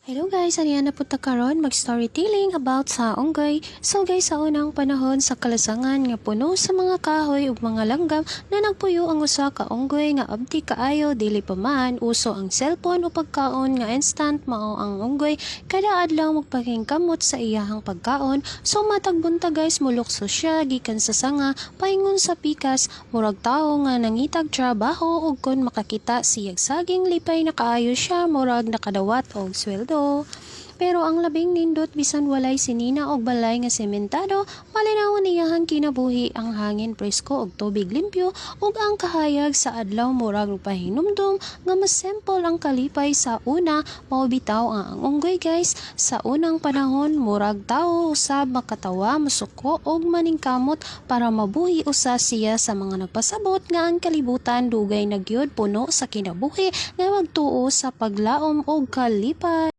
Hello guys, aniyan na punta karon mag-storytelling about sa unggoy. So guys, sa unang panahon sa kalasangan nga puno sa mga kahoy ug mga langgam na nagpuyo ang usa ka unggoy nga abdi kaayo dili pa man uso ang cellphone o pagkaon nga instant mao ang unggoy kada adlaw magpakingkamot sa iyahang pagkaon. So matag buntag guys mulukso siya gikan sa sanga paingon sa pikas murag tawo nga nangitag trabaho ug kon makakita siyag saging lipay na kaayo siya murag nakadawat og sweldo. Pero ang labing nindot bisan walay sinina og balay nga sementado, malinawon iyahang kinabuhi ang hangin presko og tubig limpyo ug ang kahayag sa adlaw murag pahinumdum nga mas simple ang kalipay sa una mao bitaw ang unggoy guys. Sa unang panahon murag tawo usab makatawa, masuko og maningkamot para mabuhi usa siya sa mga nagpasabot nga ang kalibutan dugay na gyud puno sa kinabuhi nga magtuo sa paglaom og kalipay.